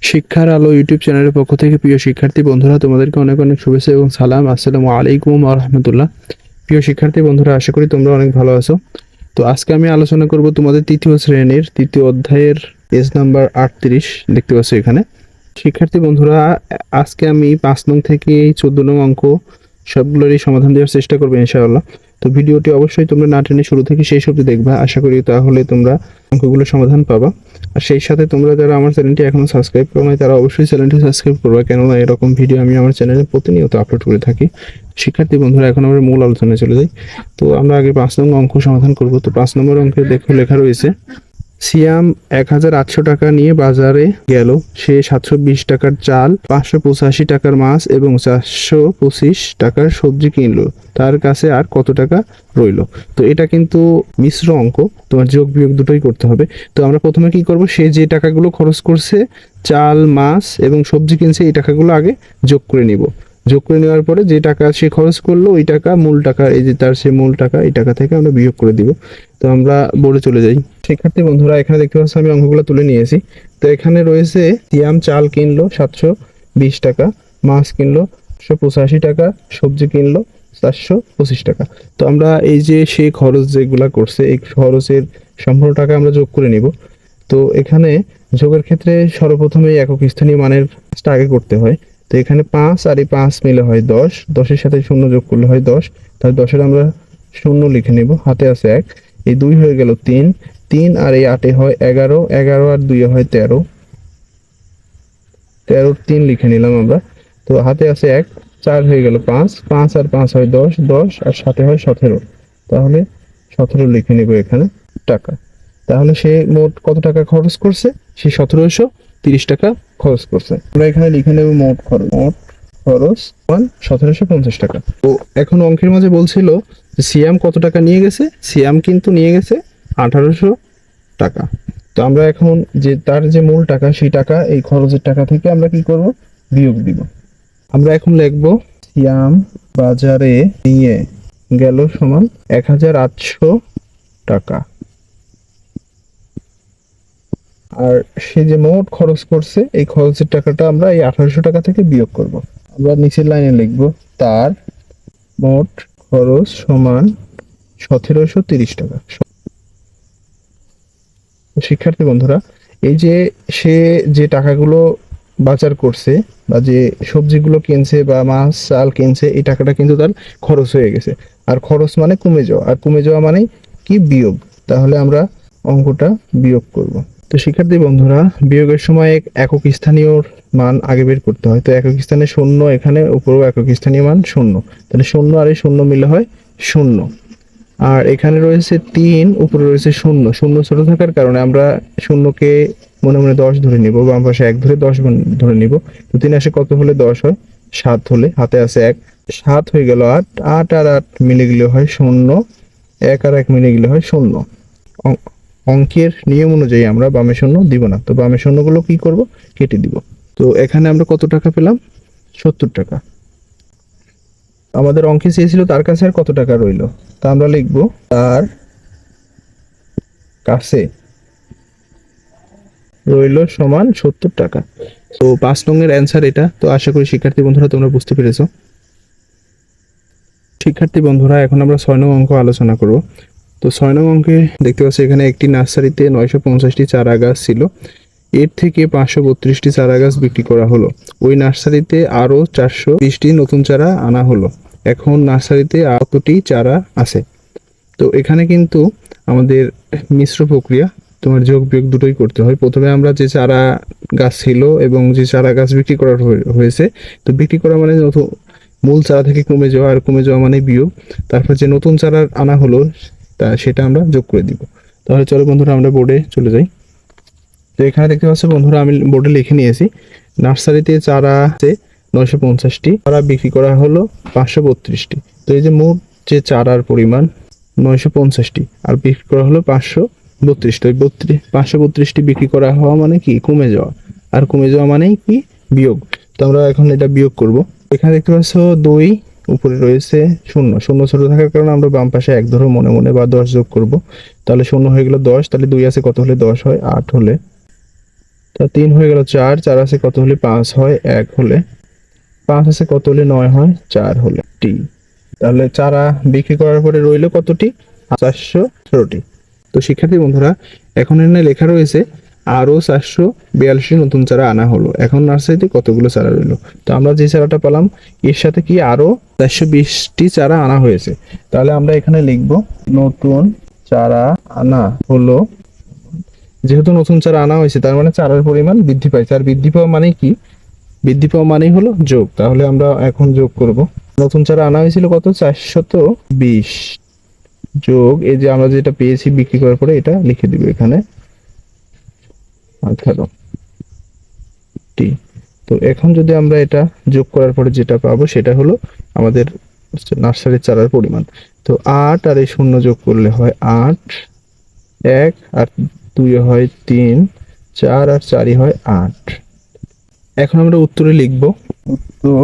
শিক্ষার আলো ইউটিউব চ্যানেলের পক্ষ থেকে প্রিয় শিক্ষার্থী বন্ধুরা, তোমাদেরকে অনেক অনেক শুভেচ্ছা এবং সালাম। আসসালামু আলাইকুম ওয়া রাহমাতুল্লাহ। প্রিয় শিক্ষার্থী বন্ধুরা, আশা করি তোমরা অনেক ভালো আছো। তো আজকে আমি আলোচনা করব তোমাদের তৃতীয় শ্রেণীর তৃতীয় অধ্যায়ের পেজ নাম্বার 38 দেখতে পাচ্ছ এখানে। শিক্ষার্থী বন্ধুরা, আজকে আমি 5 নং থেকে 14 নং অঙ্ক সবগুলোরই সমাধান দেওয়ার চেষ্টা করবো ইনশাআল্লাহ। তো ভিডিওটি অবশ্যই তোমরা না টেনে শুরু থেকে শেষ অবধি দেখবা, আশা করি তাহলে তোমরা অঙ্কগুলো সমাধান পাবা। আর সেই সাথে তোমরা যারা আমার চ্যানেলটি এখনো সাবস্ক্রাইব করো নাই তারা অবশ্যই চ্যানেলটি সাবস্ক্রাইব করবা, কেননা এরকম ভিডিও আমি আমার চ্যানেলে প্রতিনিয়ত আপলোড করে থাকি। শিক্ষার্থী বন্ধুরা, এখন আমরা মূল আলোচনায় চলে যাই। তো আমরা আগে 5 নম্বর অঙ্ক সমাধান করব। তো 5 নম্বর অঙ্কে দেখো লেখা রয়েছে, সিয়াম 1800 টাকা নিয়ে বাজারে গেল। সে 720 টাকার চাল, 585 টাকার মাছ এবং 425 টাকার সবজি কিনলো। তার কাছে আর কত টাকা রইল? তো এটা কিন্তু মিশ্র অঙ্ক, তোমার যোগ বিয়োগ দুটোই করতে হবে। তো আমরা প্রথমে কি করব, সে যে টাকাগুলো খরচ করছে, চাল, মাছ এবং সবজি কিনছে, এই টাকাগুলো আগে যোগ করে নিব। যোগ করে নেওয়ার পরে যে টাকা সে খরচ করলো, ওই টাকা মূল টাকা, এই যে তার সে মূল টাকা, এই টাকা থেকে আমরা বিয়োগ করে দিব। তো আমরা বোর্ডে চলে যাই। শিক্ষার্থী বন্ধুরা, এখানে দেখতে পাচ্ছ আমি অঙ্কগুলো তুলে নিয়েছি। তো এখানে রয়েছে সিয়াম চাল কিনলো 720 টাকা, মাছ কিনলো 185 টাকা, সবজি কিনলো 425 টাকা। তো আমরা এই যে সে খরচ যেগুলা করছে, এই খরচের সম্পূর্ণ টাকা আমরা যোগ করে নিব। তো এখানে যোগের ক্ষেত্রে সর্বপ্রথমে একক স্থানীয় মানের আগে করতে হয়। তো এখানে 5 আর এই 5 মিলে হয় 10, 10-এর সাথে 0 যোগ করলে হয় 10। তাহলে 10-এর আমরা 0 লিখে নেব, হাতে আছে 1, এই 2 হয়ে গেল 3, 3 আর এই 8-এ হয় 11, 11 আর 2-এ হয় 13, 13 3 লিখে নিলাম আমরা। তো হাতে আছে 1, 4 হয়ে গেল 5, 5 আর 5 হয় 10, 10 আর 7-এ হয় 17, তাহলে 17 লিখে নেব এখানে টাকা। তাহলে সে মোট কত টাকা খরচ করছে? সে 1730 টাকা খরচ করছে। আমরা এখানে লিখে নেব মোট খরচ 1750 টাকা। তো এখন অঙ্কের মাঝে বলছিল সিয়াম কত টাকা নিয়ে গেছে। সিয়াম কিন্তু নিয়ে গেছে 1800 টাকা। তো আমরা এখন যে তার যে মূল টাকা, সেই টাকা এই খরচের টাকা থেকে আমরা কি করব, বিয়োগ দিব। আমরা এখন লিখব সিয়াম বাজারে নিয়ে গেল সমান 1800 টাকা, আর সে যে মোট খরচ করছে, এই খরচের টাকাটা আমরা এই 1800 টাকা থেকে বিয়োগ করব। আমরা নিচের লাইনে লিখব তার মোট খরচ সমান 1730 টাকা। শিক্ষার্থী বন্ধুরা, এই যে সে যে টাকাগুলো বাজার করছে বা যে সবজিগুলো কিনছে বা মাছ চাল কিনছে, এই টাকাটা কিন্তু তার খরচ হয়ে গেছে। আর খরচ মানে কমে যাওয়া, আর কমে যাওয়া মানে কি, বিয়োগ। তাহলে আমরা অঙ্কটা বিয়োগ করব। তো শিক্ষার্থী বন্ধুরা, বিয়োগের সময় একক স্থানীয় মান আগে বের করতে হয়। তো একক স্থানে 0, এখানে উপরেও একক স্থানীয় মান 0, তাহলে 0 আর এই 0 মিলে হয় 0। আর এখানে রয়েছে 3, উপরে রয়েছে 0, 0 ছোট থাকার কারণে আমরা 0কে মনে মনে 10 ধরে নিব, বাম পাশে 1 ধরে 10 ধরে নিব। তো 3 আসে কত হলে 10 হয়? 7 হলে, হাতে আছে 1, 7 হয়ে গেল 8, 8 আর 8 মিলে গেলে হয় 0, 1 আর 1 মিলে গেলে হয় 0। অঙ্কের নিয়ম অনুযায়ী আমরা বামে 0 দিব না, তো বামে 0 গুলো কি করব, কেটে দিব। তো এখানে আমরা কত টাকা পেলাম? 70 টাকা। আমাদের অঙ্কে চেয়েছিল তার কাছে আর কত টাকা রইল। তা আমরা লিখব তার কাছে রইল সমান 70 টাকা। তো 5 নং-এর অ্যান্সার এটা। তো আশা করি শিক্ষার্থী বন্ধুরা তোমরা বুঝতে পেরেছো। শিক্ষার্থী বন্ধুরা, এখন আমরা 6 নং অঙ্ক আলোচনা করব। তো 6 নং অঙ্কে দেখতে পাচ্ছি এখানে একটি নার্সারিতে 950টি চারা গাছ ছিল, এর থেকে 532টি চারা গাছ বিক্রি করা হলো। ওই নার্সারিতে আরো 420টি নতুন চারা আনা হলো। এখন নার্সারিতে কতটি চারা আছে? তো এখানে কিন্তু আমাদের মিশ্র প্রক্রিয়া, তোমার যোগ বিয়োগ দুটোই করতে হয়। প্রথমে আমরা যে চারা গাছ ছিল এবং যে চারা গাছ বিক্রি করা হয়েছে, তো বিক্রি করা মানে মূল চারা থেকে কমে যাওয়া, আর কমে যাওয়া মানে বিয়োগ। তারপর যে নতুন চারা আনা হলো, সেটা আমরা যোগ করে দিব। তাহলে চলো বন্ধুরা, আমরা বোর্ডে চলে যাই। তো এখানে দেখতে পাচ্ছ বন্ধুরা, আমি বোর্ডে লিখে নিয়েছি নার্সারিতে চারা আছে 950টি, চারা বিক্রি করা হলো 532টি। তো এই যে মোট যে চারার পরিমাণ 950টি, আর বিক্রি করা হলো 532। তো 532টি বিক্রি করা হওয়া মানে কি, কমে যাওয়া, আর কমে যাওয়া মানেই কি, বিয়োগ। তো আমরা এখন এটা বিয়োগ করব। এখানে দেখতে পাচ্ছ 2, উপরে রয়েছে 0, 0 ছোট থাকার কারণে আমরা বাম পাশে 1 ধরে মনে মনে বা 10 যোগ করব। তাহলে 0 হয়ে গেল 10, তাহলে 2 আছে কত হলে 10 হয়? 8 হলে। তো 3 হয়ে গেল 4, 4 আছে কত হলে 5 হয়, 1 হলে 5 আছে কত হলে 9 হয়, 4 হলে টি। তাহলে চারা বিক্রি করার পরে রইল কতটি? 413টি। তো শিক্ষার্থী বন্ধুরা, এখন এখানে লেখা রয়েছে আরো 442 নতুন চারা আনা হলো। এখন নার্সারিতে কতগুলো চারা রইল? তো আমরা যে চারাটা পেলাম এর সাথে কি আরো 420টি চারা আনা হয়েছে। তাহলে আমরা এখানে লিখব নতুন চারা আনা হলো। যেহেতু নতুন চারা আনা হয়েছে তার মানে চারার পরিমাণ বৃদ্ধি পাইছে। আর বৃদ্ধি পাওয়া মানে কি? বৃদ্ধি পাওয়া মানেই হলো যোগ। তাহলে আমরা এখন যোগ করব। নতুন চারা আনা হয়েছিল কত? 420 যোগ এই যে আমরা যেটা পেয়েছি বিক্রি করার পরে এটা লিখে দিব এখানে 18টি। তো এখন যদি আমরা এটা যোগ করার পরে যেটা পাবো সেটা হলো আমাদের নার্সারির চারার পরিমাণ। তো 8 আর এই 0 যোগ করলে হয় 8, 1 আর 2 হয় 3, 4 আর 4 হয় 8। এখন আমরা উত্তরে লিখব উত্তর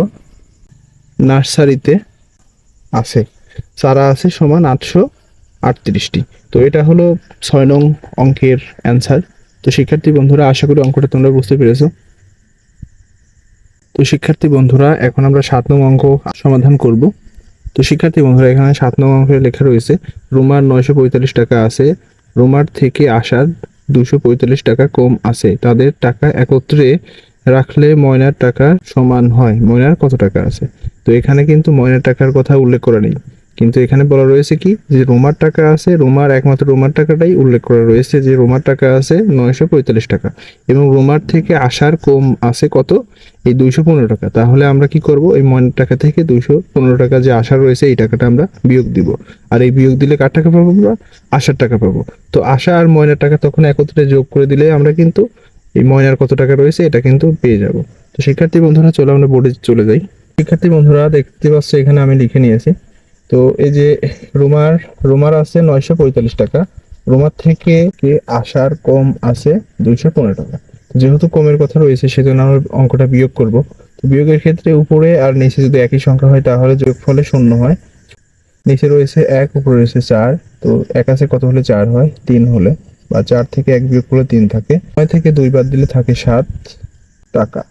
নার্সারিতে আছে চারা আছে সমান 838টি। তো এটা হলো 6 নং অঙ্কের অ্যান্সার। তো শিক্ষার্থী বন্ধুরা, আশা করি অঙ্কটা তোমরা বুঝতে পেরেছো। তো শিক্ষার্থী বন্ধুরা, এখন আমরা 7 নং অঙ্ক সমাধান করব। তো শিক্ষার্থী বন্ধুরা, এখানে 7 নং অঙ্কে লেখা রয়েছে রুমার 945 টাকা আছে, রুমার থেকে আসার 245 টাকা কম আছে, তাদের টাকা একত্রে রাখলে ময়নার টাকা সমান হয়। ময়নার কত টাকা আছে? তো এখানে কিন্তু ময়নার টাকার কথা উল্লেখ করা নেই, কিন্তু এখানে বলা রয়েছে কি যে রোমার টাকা আছে, রোমার একমাত্র রোমার টাকাটাই উল্লেখ করা রয়েছে যে রোমার টাকা আছে 945 টাকা এবং রোমার থেকে আসার কম আছে কত? এই 215 টাকা। তাহলে আমরা কি করব? এই ময়নার টাকা থেকে 215 টাকা যে আসার রয়েছে এই টাকাটা আমরা বিয়োগ দিব। আর এই বিয়োগ দিলে কার টাকা পাবো? আমরা আসার টাকা পাবো। তো আশা আর ময়নার টাকা তখন একত্রে যোগ করে দিলে আমরা কিন্তু এই ময়নার কত টাকা রয়েছে এটা কিন্তু পেয়ে যাব। তো শিক্ষার্থী বন্ধুরা, চলো আমরা বোর্ডে চলে যাই। শিক্ষার্থী বন্ধুরা, দেখতে পাচ্ছ এখানে আমি লিখে নিয়েছি। তো এই যে রোমার আছে 945 টাকা, রোমার থেকে আসার কম আছে 215 টাকা। যেহেতু কমের কথা রয়েছে সেজন্য আমরা অঙ্কটা বিয়োগ করব। তো বিয়োগের ক্ষেত্রে উপরে আর নিচে যদি একই সংখ্যা হয় তাহলে যোগফলে 0 হয়। নিচে রয়েছে 1, উপরে রয়েছে 4। তো 1 আছে কত হলে 4 হয়? 3 হলে, বা 4 থেকে 1 বিয়োগ করলে 3 থাকে। 9 থেকে 2 বাদ দিলে থাকে 7 টাকা।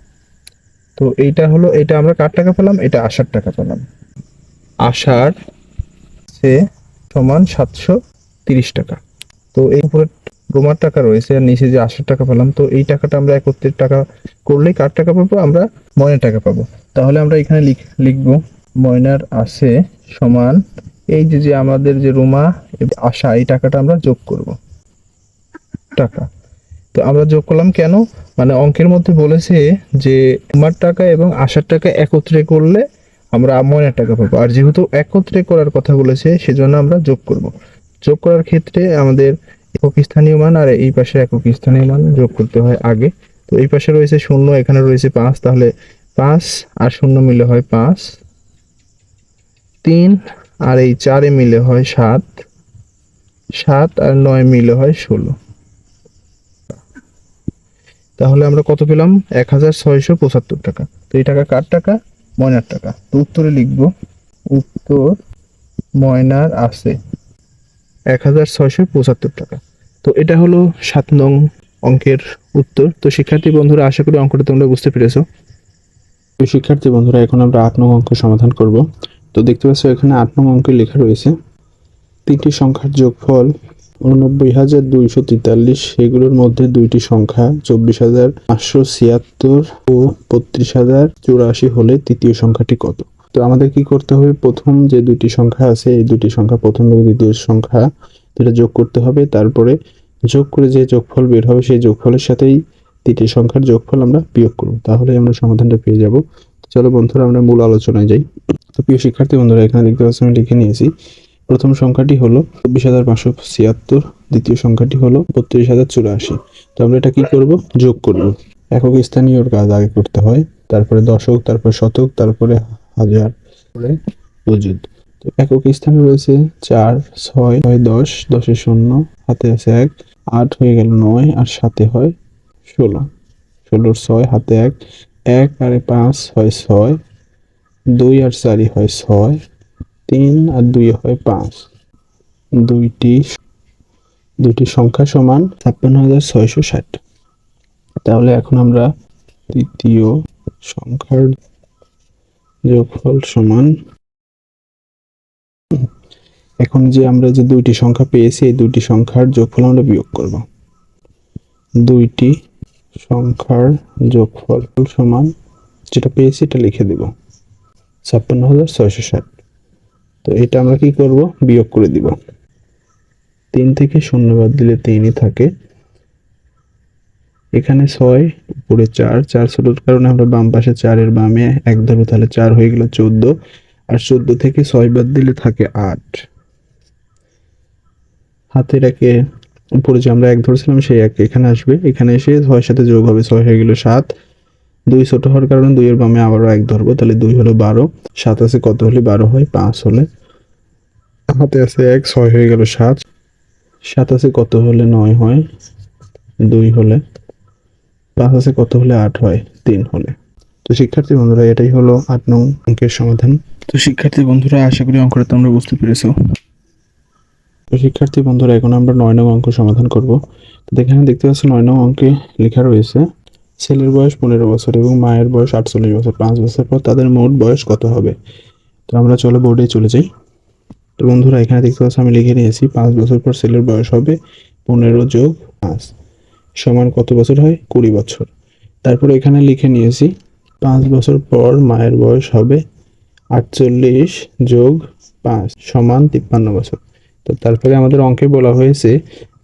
তো এইটা হলো, এটা আমরা কার টাকা পেলাম? এটা আসার টাকা পেলাম। আসার সে সমান 730 টাকা। তো এই উপরে রোমার টাকা রয়েছে আর নিচে যে আসার টাকা পেলাম, তো এই টাকাটা আমরা একত্রিত টাকা করলেই কার টাকা পাবো? আমরা ময়নার টাকা পাবো। তাহলে আমরা এখানে লিখবো ময়নার আছে সমান এই যে যে আমাদের যে রোমা আশা এই টাকাটা আমরা যোগ করব টাকা। তো আমরা যোগ করলাম কেন? মানে অঙ্কের মধ্যে বলেছে যে রোমার টাকা এবং আসার টাকা একত্রে করলে আমরা ময়নার টাকা পাবো। আর যেহেতু একত্রে করার কথা বলেছে সেজন্য আমরা যোগ করব। যোগ করার ক্ষেত্রে আমাদের একক স্থানীয় মান আর এই পাশে একক স্থানীয় মান যোগ করতে হয় আগে। তো এই পাশে রয়েছে 0, এখানে রয়েছে 5, তাহলে 5 আর 0 মিলে হয় 5, 3 আর এই 4 মিলে হয় 7, 7 আর 9 মিলে হয় 16। তাহলে আমরা কত পেলাম? 1675 টাকা। তো এই টাকা কার টাকা? ময়নার টাকা। তো উত্তরে লিখব উত্তর ময়নার আছে 1675 টাকা। তো এটা হলো 7 নং অঙ্কের উত্তর। তো শিক্ষার্থী বন্ধুরা, আশা করি অঙ্কটা তোমরা বুঝতে পেরেছো। তো শিক্ষার্থী বন্ধুরা, এখন আমরা 8 নং অঙ্ক সমাধান করব। তো দেখতে পাচ্ছ এখানে 8 নং অঙ্কে লেখা রয়েছে তিনটি সংখ্যার যোগফল 89,243, সেগুলোর মধ্যে দুইটি সংখ্যা 24,576 ও 32,084 হলে তৃতীয় সংখ্যাটি কত? তো আমাদের কি করতে হবে? প্রথম যে দুইটি সংখ্যা আছে এই দুইটি সংখ্যা, প্রথম এবং দ্বিতীয় সংখ্যা যেটা যোগ করতে হবে, তারপরে যোগ করে যে যোগফল বের হবে সেই যোগফলের সাথেই তৃতীয় সংখ্যার যোগফল আমরা বিয়োগ করব, তাহলে আমরা সমাধানটা পেয়ে যাব। চলো বন্ধুরা, আমরা মূল আলোচনায় যাই। তো প্রিয় শিক্ষার্থী বন্ধুরা, এখানে দেখতে পাচ্ছি আমি লিখে নিয়েছি। প্রথম সংখ্যাটি হলো 24,576, দ্বিতীয় সংখ্যাটি হলো 32,084। তো আমরা এটা কি করব? যোগ করব। একক স্থানীয়র কাজ আগে করতে হয়, তারপরে দশক, তারপরে শতক, তারপরে হাজার, তারপরে অযুত। তো একক স্থানে রয়েছে 4, 6, 10, 10-এ 0, হাতে আছে 1, 8 হয়ে গেল 9 আর 7-এ হয় 16, 16-র 6, হাতে 1, 1 আর 5 হয় 6, 2 আর 4 হয় 6, 3 আর 2 হয় 5। দুইটি সংখ্যা সমান 56,660। তাহলে এখন আমরা তৃতীয় সংখ্যার যোগফল সমান, এখন যে আমরা যে দুইটি সংখ্যা পেয়েছি এই দুইটি সংখ্যার যোগফল আমরা বিয়োগ করব। দুইটি সংখ্যার যোগফল সমান যেটা পেয়েছি এটা লিখে দেব 56,660। তো এটা আমরা কি করব, বিয়োগ করে দিব। 3 থেকে 0 বাদ দিলে 3ই থাকে, এখানে 6 উপরে 4, 4 ছোটোর কারণে আমরা বাম পাশে 4 এর বামে 1 ধরবো, তাহলে 4 হয়ে গেল 14, আর 14 থেকে 6 বাদ দিলে থাকে 8। হাতের একে উপরে যে আমরা 1 ধরেছিলাম সেই 1 এখানে আসবে, এখানে এসে 6 সাথে যোগ হবে, 6 হয়ে গেল 7। 2 ছোট হওয়ার কারণে 2 এর বামে আবারও 1 ধরবো, তাহলে 2 হলো 12। 7 আছে কত হলে 12 হয়, 5 হলে, হাতে আছে 1, 6 হয়ে গেল 7। 7 আছে কত হলে 9 হয়, 2 হলে। 5 আছে কত হলে 8 হয়, 3 হলে। তো শিক্ষার্থী বন্ধুরা এটাই হলো 8 নং অঙ্কের সমাধান। তো শিক্ষার্থী বন্ধুরা আশা করি অঙ্কটা তোমরা বুঝতে পেরেছো। তো শিক্ষার্থী বন্ধুরা এখন আমরা 9 নং অঙ্ক সমাধান করব। তো এখানে দেখতে পাচ্ছ 9 নং অঙ্কে লেখা রয়েছে ছেলের বয়স 15 বছর এবং মায়ের বয়স 48 বছর। 5 বছর পর তাদের মোট বয়স কত হবে? তো আমরা চলো বোর্ডে চলে যাই। তো বন্ধুরা এখানে দেখতে পাচ্ছ আমি লিখে নিয়েছি 5 বছর পর ছেলের বয়স হবে 15 যোগ 5 সমান কত বছর হয়, 20 বছর। তারপরে এখানে লিখে নিয়েছি 5 বছর পর মায়ের বয়স হবে 48 যোগ 5 সমান 53 বছর। তো তারপরে আমাদের অঙ্কে বলা হয়েছে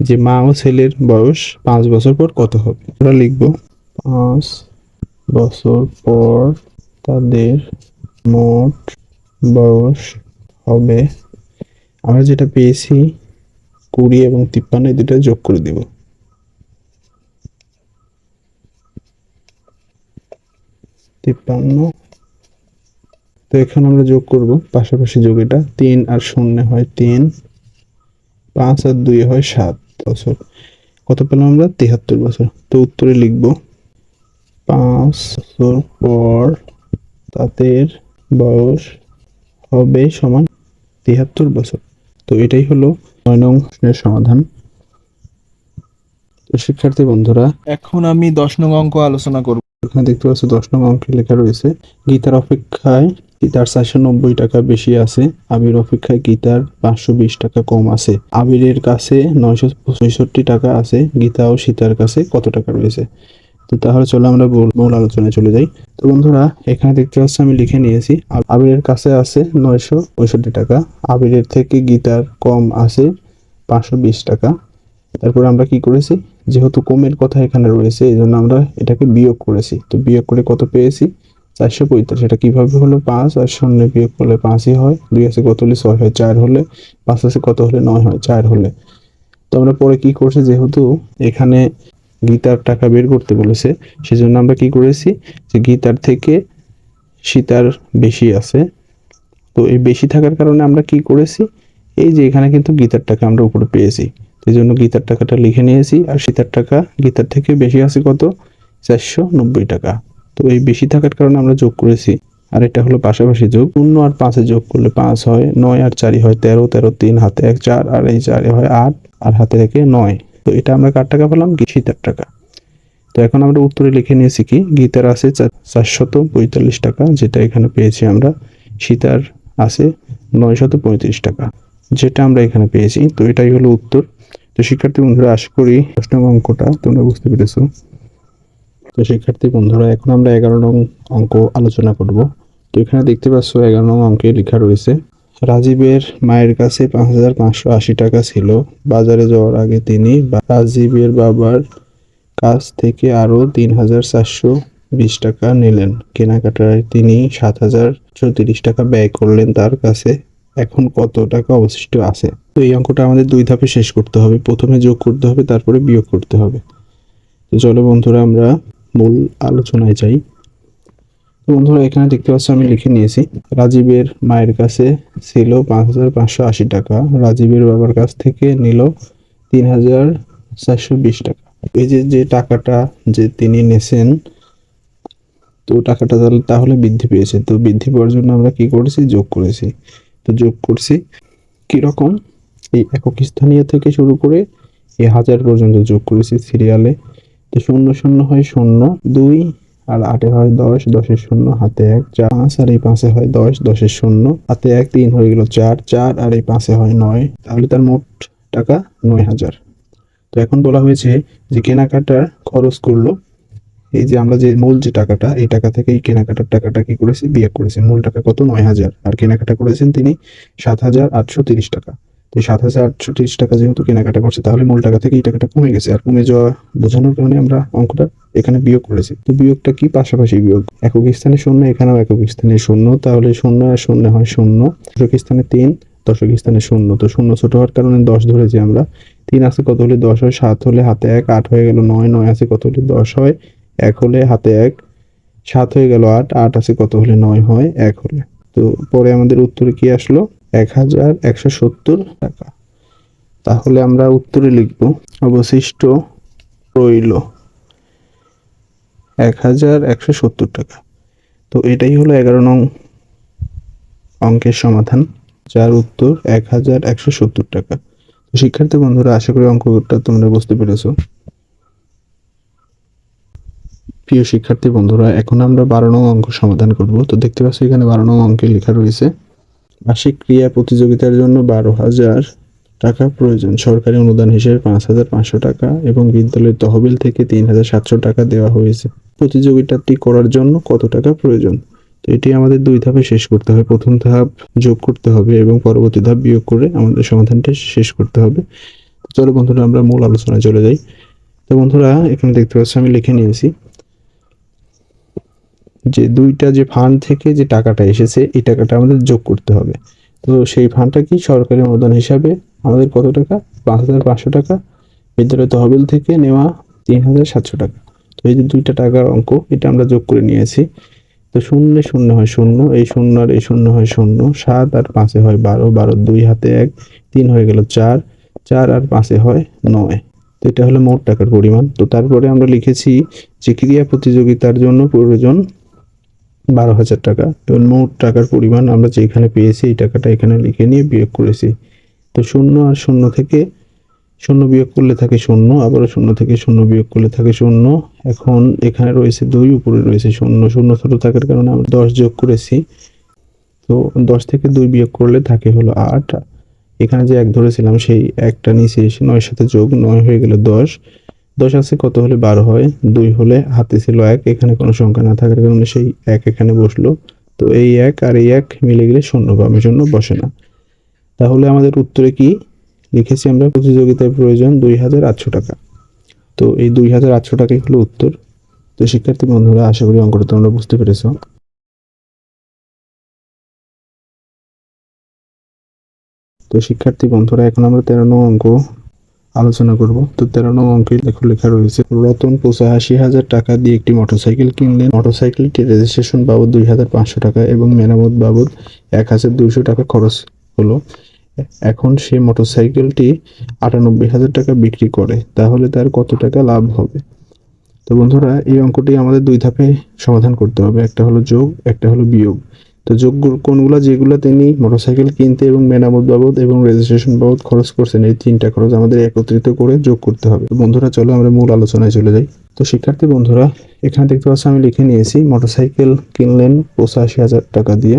যে মা ও ছেলের বয়স 5 বছর পর কত হবে। আমরা লিখব 5 বছর পর তাদের মোট বয়স হবে, আমরা যেটা পেয়েছি 20 এবং 53 এই দুটো যোগ করে দিব। 53। তো এখানে আমরা যোগ করব, পাশাপাশি যোগ, এটা 3 আর 0 হয় 3, 5 আর 2 হয় 7 বছর। কত পেলাম আমরা, 73 বছর। তো উত্তরে লিখব 5 বছর পর তাদের বয়স হবে সমান 73 বছর। তো এটাই হলো 9 নং প্রশ্নের সমাধান। তো শিক্ষার্থী বন্ধুরা এখন আমি 10 নং অঙ্ক আলোচনা করব। এখানে দেখতে পাচ্ছ 10 নং অঙ্কে লেখা রয়েছে গীতার অপেক্ষায় গীতার 490 টাকা বেশি আছে, আবির অপেক্ষায় গীতার 520 টাকা কম আছে। আবিরের কাছে 965 টাকা আছে, গীতা ও সীতার কাছে কত টাকা রয়েছে? তো তাহলে চলো আমরা মূল আলোচনায় চলে যাই। তো বন্ধুরা এখানে দেখতে পাচ্ছ আমি লিখে নিয়েছি আবিরের কাছে আছে 965 টাকা, আবিরের থেকে গীতার কম আছে 520 টাকা। তারপর আমরা কি করেছি, যেহেতু কমের কথা এখানে রয়েছে এই জন্য আমরা এটাকে বিয়োগ করেছি। তো বিয়োগ করে কত পেয়েছি, 445। এটা কিভাবে হলো, 5 আর 0 বিয়োগ করলে 5ই হয়, 2 আছে কত হলে 6 হয়, 4 হলে, 5 আছে কত হলে 9 হয়, 4 হলে। তো আমরা পরে কি করছি, যেহেতু এখানে গীতার টাকা বের করতে বলেছে সেজন্য আমরা কি করেছি, যে গীতার থেকে সীতার বেশি আছে। তো এই বেশি থাকার কারণে আমরা কি করেছি, এই যে এখানে কিন্তু গীতার টাকা আমরা উপরে পেয়েছি, এই জন্য গীতার টাকাটা লিখে নিয়েছি। আর সীতার টাকা গীতার থেকে বেশি আছে কত, 490 টাকা। তো এই বেশি থাকার কারণে আমরা যোগ করেছি। আর এটা হলো পাশাপাশি যোগ, 0 আর 5 যোগ করলে 5 হয়, 9 আর 4 হয় 13, 13 3 হাতে 1 4, আর এই 4 হয় 8, আর হাতে রেখে 9। তো এটা আমরা কার টাকা পেলাম, সীতার টাকা। তো এখন আমরা উত্তরে লিখে নিয়েছি কি, গীতার আছে 445 টাকা যেটা এখানে পেয়েছি আমরা, সীতার আছে 935 টাকা যেটা আমরা এখানে পেয়েছি। তো এটাই হলো উত্তর। তো শিক্ষার্থী বন্ধুরা আশা করি 10 নং অঙ্কটা তোমরা বুঝতে পেরেছো। তো শিক্ষার্থী বন্ধুরা এখন আমরা 11 নং অঙ্ক আলোচনা করব। তো এখানে দেখতে পাচ্ছ 11 নং অঙ্কে লেখা রয়েছে রাজীবের মায়ের কাছে 5580 টাকা ছিল, বাজারে যাওয়ার আগে তিনি রাজীবের বাবার কাছ থেকে আরো 3420 টাকা নিলেন। কেনাকাটায় তিনি 7034 টাকা ব্যয় করলেন, তার কাছে এখন কত টাকা অবশিষ্ট আছে? তো এই অঙ্কটা আমাদের 2 ধাপে শেষ করতে হবে, প্রথমে যোগ করতে হবে তারপরে বিয়োগ করতে হবে। তো চলো বন্ধুরা আমরা মূল আলোচনায় যাই। তো বন্ধুরা এখানে দেখতে পাচ্ছ আমি লিখে নিয়েছি রাজীবের মায়ের কাছে ছিল 5580 টাকা, রাজীবের বাবার কাছ থেকে নিল 3420 টাকা। এই যে টাকাটা যে তিনি নেছেন, তো টাকাটা তাহলে বৃদ্ধি পেয়েছে। তো বৃদ্ধি পাওয়ার জন্য আমরা কি করেছি, যোগ করেছি। তো যোগ করছি কিরকম, এই একক স্থানীয় থেকে শুরু করে এই 1000 পর্যন্ত যোগ করেছি সিরিয়ালে। তো শূন্য শূন্য হয় শূন্য, 2 আর 8 হয় 10, 10 শূন্য হাতে 1, 4 5 আর এই 5 হয় 10, 10 শূন্য হাতে 1, 3 হয়ে গেল 4, 4 আর এই 5 হয় 9। তাহলে তার মোট টাকা 9000। তো এখন বলা হয়েছে যে কেনাকাটার খরচ করলো, এই যে আমরা যে মূল যে টাকাটা, এই টাকা থেকে এই কেনাকাটার টাকাটা কি করেছি, বিয়োগ করেছি। মূল টাকা কত, 9000, আর কেনাকাটা করেছেন তিনি 7830 টাকা। তো 7830 টাকা যেহেতু কেনাকাটা করছে, তাহলে মূল টাকা থেকে এই টাকাটা কমে গেছে, আর কমে যাওয়া বোঝানোর কারণে আমরা অঙ্কটা এখানে বিয়োগ করেছি। তো বিয়োগটা কি, পাশাপাশি বিয়োগ, একক স্থানে শূন্য, এখানেও একক স্থানে শূন্য, তাহলে শূন্য আর শূন্য হয় শূন্য, দশক স্থানে 3, দশক স্থানে শূন্য। তো শূন্য ছোট হওয়ার কারণে 10 ধরেছি আমরা। 3 আছে কত হলে 10 হয়, 7 হলে হাতে 1, 8 হয়ে গেল 9, 9 আছে কত হলে 10 হয়, 1 হলে হাতে 1, 7 হয়ে গেল 8, 8 আছে কত হলে 9 হয়, 1 হলে। তো পরে আমাদের উত্তরে কি আসলো, 1170 টাকা। তাহলে আমরা উত্তরে লিখব অবশিষ্ট রইল 1170 টাকা। তো এটাই হলো 11 নং অঙ্কের সমাধান, যার উত্তর 1170 টাকা। তো শিক্ষার্থী বন্ধুরা, আশা করি অঙ্কটা তোমরা বুঝতে পেরেছো। প্রিয় শিক্ষার্থী বন্ধুরা, এখন আমরা 12 নং অঙ্ক সমাধান করব। তো দেখতে পাচ্ছ এখানে 12 নং অঙ্কে লেখা রয়েছে, বার্ষিক ক্রীড়া প্রতিযোগিতার জন্য 12,000 টাকা প্রয়োজন। সরকারি অনুদান হিসেবে 5,500 টাকা এবং বিদ্যালয়ের তহবিল থেকে 3,700 টাকা দেওয়া হয়েছে। প্রতিযোগিতাটি করার জন্য কত টাকা প্রয়োজন? তো এটি আমাদের 2 ধাপে শেষ করতে হবে। প্রথম ধাপ যোগ করতে হবে এবং পরবর্তী ধাপ বিয়োগ করে আমাদের সমাধানটা শেষ করতে হবে। চলো বন্ধুরা, আমরা মূল আলোচনায় চলে যাই। তো বন্ধুরা, এখানে দেখতে পাচ্ছ আমি লিখে নিয়েছি যে দুইটা যে ফান্ড থেকে যে টাকাটা এসেছে, এই টাকাটা আমাদের যোগ করতে হবে। তো সেই ফান্ডটা কি, সরকারি অনুদান হিসাবে আমাদের কত টাকা, 5,500 টাকা, বিদ্যালয় তহবিল থেকে নেওয়া 3,700 টাকা। তো এই যে দুইটা টাকার অঙ্ক, এটা আমরা যোগ করে নিয়েছি। তো শূন্য শূন্য হয় শূন্য, এই শূন্য আর এই শূন্য হয় শূন্য, 7 আর 5 হয় 12, 12 2 হাতে 1, 3 হয়ে গেল 4, 4 আর 5 হয় 9। তো এটা হলো মোট টাকার পরিমাণ। তো তারপরে আমরা লিখেছি যে ক্রীড়া প্রতিযোগিতার জন্য প্রয়োজন 12,000 টাকা, এবং মোট টাকার পরিমাণ আমরা যেখানে পেয়েছি এই টাকাটা এখানে লিখে নিয়ে বিয়োগ করেছি। তো শূন্য আর শূন্য থেকে শূন্য বিয়োগ করলে থাকে শূন্য, আবারও শূন্য থেকে শূন্য বিয়োগ করলে থাকে শূন্য। এখন এখানে রয়েছে 2, উপরে রয়েছে শূন্য, শূন্য ছোট থাকার কারণে আমরা 10 যোগ করেছি। তো 10 থেকে 2 বিয়োগ করলে থাকে হলো 8। এখানে যে 1 ধরেছিলাম সেই 1টা নিচে এসে 9 সাথে যোগ, 9 হয়ে গেল 10, 10 আছে কত হলে 12 হয়, 2 হলে হাতে ছিল 1, এখানে কোনো সংখ্যা না থাকার কারণে সেই 1 এখানে বসলো। তো এই 1 আর এই 1 মিলে গেলে শূন্য পাবে, শূন্য বসে না। তাহলে আমাদের উত্তরে কি লিখেছি আমরা, প্রতিযোগিতায় প্রয়োজন 2,800 টাকা। তো এই 2,800 টাকাই হলো উত্তর। তো শিক্ষার্থী বন্ধুরা, আশা করি অঙ্কটা তোমরা বুঝতে পেরেছো। তো শিক্ষার্থী বন্ধুরা, এখন আমরা 13 নং অঙ্ক আলোচনা করব। তো 13 নং অঙ্কে দেখো লেখা রয়েছে, রতন 85,000 টাকা দিয়ে একটি মোটরসাইকেল কিনলেন। মোটরসাইকেলটি রেজিস্ট্রেশন বাবদ 2,500 টাকা এবং মেরামত বাবদ 1,200 টাকা খরচ হলো। এখন সে মোটরসাইকেলটি 98,000 টাকা বিক্রি করে, তাহলে তার কত টাকা লাভ হবে? তো বন্ধুরা, এই অঙ্কটি আমাদের 2 ধাপে সমাধান করতে হবে, একটা হলো যোগ, একটা হলো বিয়োগ। তো যোগ কোনগুলো, যেগুলো তিনি মোটরসাইকেল কিনতে এবং মেরামত বাবদ এবং রেজিস্ট্রেশন বাবদ খরচ করছেন, এই 3টা খরচ আমাদের একত্রিত করে যোগ করতে হবে। তো বন্ধুরা, চলো আমরা মূল আলোচনায় চলে যাই। তো শিক্ষার্থী বন্ধুরা, এখানে দেখতে পাচ্ছ আমি লিখে নিয়েছি, মোটরসাইকেল কিনলেন 85,000 টাকা দিয়ে,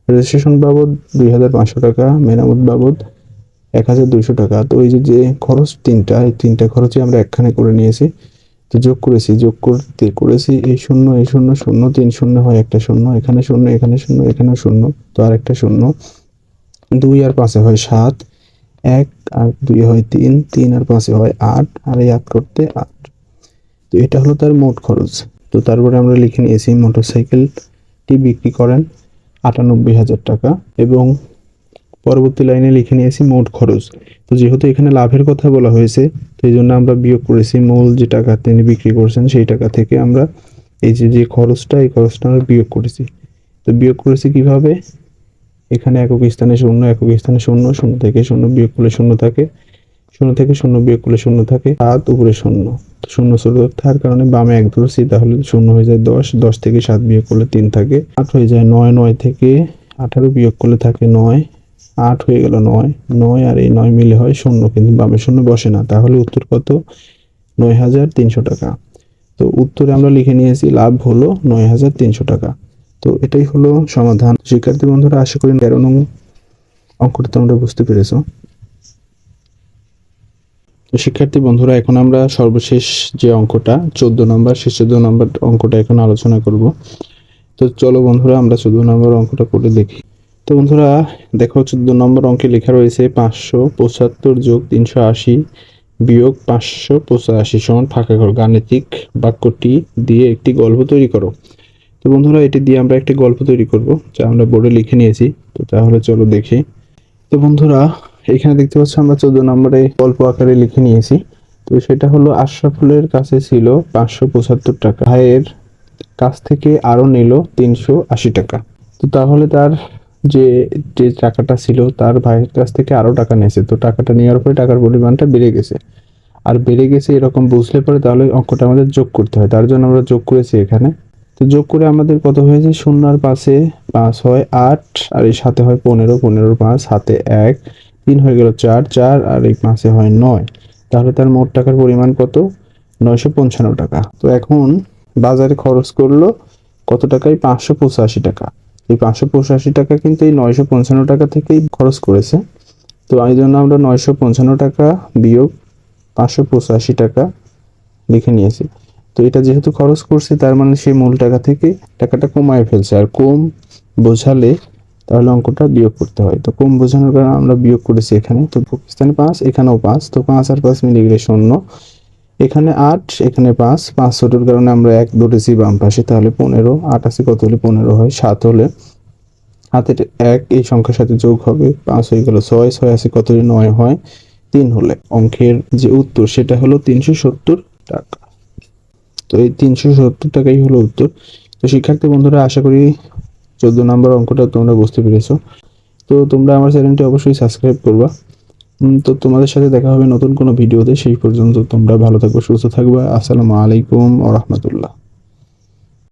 রেজিস্ট্রেশন বাবদ 2,500 টাকা, মেরামত বাবদ 1,200 টাকা। তো এই যে খরচ 3টা, এই 3টা খরচই আমরা একখানে করে নিয়েছি। তো যোগ করেছি, যোগ করতে করেছি এই শূন্য, এই শূন্য, শূন্য, 3 শূন্য হয় একটা শূন্য, এখানে শূন্য, এখানে শূন্য, এখানেও শূন্য, তো আর একটা শূন্য। 2 আর 5 হয় 7, 1 আর 2 হয় 3, 3 আর 5 হয় 8, আর এই 8 করতে 8। তো এটা হলো তার মোট খরচ। তো তারপরে আমরা লিখে নিয়েছি মোটরসাইকেলটি বিক্রি করেন 98,000 টাকা, এবং পরবর্তী লাইনে লিখে নিয়েছি মোট খরচ। তো যেহেতু এখানে লাভের কথা বলা হয়েছে, তো এই জন্য আমরা বিয়োগ করেছি, মূল যে টাকা তিনি বিক্রি করছেন সেই টাকা থেকে আমরা এই যে খরচটা, এই খরচটা আমরা বিয়োগ করেছি। তো বিয়োগ করেছি কিভাবে, এখানে একক স্থানে শূন্য, একক স্থানে শূন্য, শূন্য থেকে শূন্য বিয়োগ করলে শূন্য থাকে, শূন্য থেকে শূন্য বিয়োগ করলে শূন্য থাকে, 7 উপরে শূন্য। তো শূন্য ছোট থাকার কারণে বামে 1 ধরছি, তাহলে শূন্য হয়ে যায় 10, 10 থেকে 7 বিয়োগ করলে 3 থাকে, 8 হয়ে যায় 9, 9 থেকে 18 বিয়োগ করলে থাকে 9, 8 হয়ে গেল 9, 9 আর এই 9 মিলে হয় শূন্য, কিন্তু বামে শূন্য বসে না, তাহলে উত্তর কত, 9,300 টাকা। তো উত্তরে আমরা লিখে নিয়েছি লাভ হলো 9,300 টাকা। তো এটাই হলো সমাধান। শিক্ষার্থী বন্ধুরা, আশা করি 13 নং অঙ্কটা তোমরা বুঝতে পেরেছো। তো শিক্ষার্থী বন্ধুরা, এখন আমরা সর্বশেষ যে অঙ্কটা 14 নম্বর, শেষ 14 নম্বর অঙ্কটা এখন আলোচনা করব। তো চলো বন্ধুরা, আমরা 14 নম্বর অঙ্কটা করে দেখি। তো বন্ধুরা দেখো, 14 নম্বর অঙ্কে লেখা রয়েছে 575 যোগ 380 বিয়োগ 585 সমান ফাঁকা ঘর। গাণিতিক বাক্যটি দিয়ে একটি গল্প তৈরি করো। তো বন্ধুরা, এটি দিয়ে আমরা একটি গল্প তৈরি করব, যা আমরা বোর্ডে লিখে নিয়েছি। তো তাহলে চলো দেখি। তো বন্ধুরা, এখানে দেখতে পাচ্ছ আমরা 14 নম্বরে গল্প আকারে লিখে নিয়েছি। তো সেটা হলো, আশরাফুলের কাছে ছিল 575 টাকা, ভাইয়ের কাছ থেকে আরো নিল 380 টাকা। তো তাহলে তার যে যে টাকাটা ছিল, তার ভাইয়ের কাছ থেকে আরো টাকা নিয়েছে। তো টাকাটা নেওয়ার পরে টাকার পরিমাণটা বেড়ে গেছে, আর বেড়ে গেছে এরকম বুঝলে পরে তাহলে অঙ্কটা আমাদের যোগ করতে হয়। তার জন্য আমরা যোগ করেছি এখানে। তো যোগ করে আমাদের কত হয়েছে, 0 আর 5-এ 5 হয় 8, আর এই সাথে হয় 15, 15 5 হাতে 1, 3 হয়ে গেল 4, 4 আর এই 5-এ হয় 9। তাহলে তার মোট টাকার পরিমাণ কত, 955 টাকা। তো এখন বাজারে খরচ করলো কত টাকায়, 585 টাকা। এই 585 টাকা কিন্তু এই 955 টাকা থেকেই খরচ করেছে। তো এই জন্য আমরা 955 টাকা বিয়োগ 585 টাকা লিখে নিয়েছি। তো এটা যেহেতু খরচ করছে, তার মানে সেই মূল টাকা থেকে টাকাটা কমায় ফেলছে। আর কম বোঝালে তাহলে অঙ্কটা বিয়োগ করতে হয়। তো কম বোঝানোর কারণে আমরা বিয়োগ করেছি এখানে। তো স্থানে 5, এখানেও 5। তো 5 আর 5 মিলে গেলে 0, এখানে 8, এখানে 5, 5 ছোটোর কারণে আমরা 1 ধরেছি বাম পাশে। তাহলে 15, 8 আছে কত হলে 15 হয়, 7 হলে হাতের 1 এই সংখ্যার সাথে যোগ হবে, 5 হয়ে গেল 6, 6 আছে কত হলে 9 হয়, 3 হলে অঙ্কের যে উত্তর সেটা হলো 370 টাকা। তো এই 370 টাকাই হলো উত্তর। তো শিক্ষার্থী বন্ধুরা, আশা করি 14 নম্বর অঙ্কটা তোমরা বুঝতে পেরেছো। তো তোমরা আমার চ্যানেলটি অবশ্যই সাবস্ক্রাইব করবা। তো তোমাদের সাথে দেখা হবে নতুন কোনো ভিডিওতে। সেই পর্যন্ত তোমরা ভালো থাকবে, সুস্থ থাকবে। আসসালামু আলাইকুম ওয়া রাহমাতুল্লাহ।